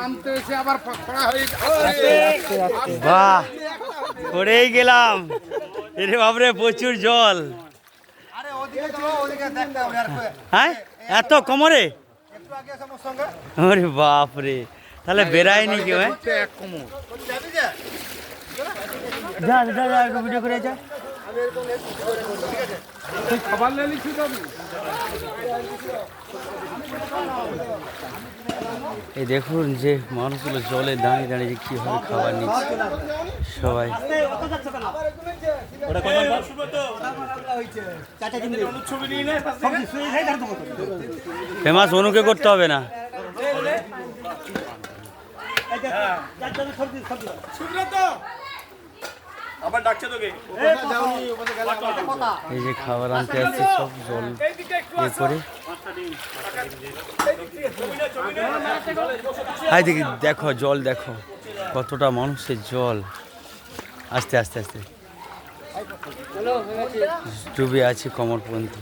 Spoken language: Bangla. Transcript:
নামতে এসে আবার পড়া হয়ে বাহ, পড়েই গেলাম। এরে বাপরে, প্রচুর জল। হ্যাঁ, এত কোমরে? আরে বাপরে, তাহলে বেরায়নি কেউ? এক কোমর যা যা যা, একটু ভিডিও করে যা। খাবার নিয়ে নিচ্ছি তো আমি। এই দেখুন যে মানুষগুলো জলে দাঁড়িয়ে দাঁড়িয়ে কীভাবে খাবার নিচ্ছে সবাই। ফেমাস অনুকে করতে হবে না। এই যে খাবার আনতে আসছে সব জল ইয়ে করে। হাই দেখি, দেখো জল, দেখো কতটা মানুষের জল। আস্তে আস্তে আস্তে ডুবে আছে কোমর পর্যন্ত।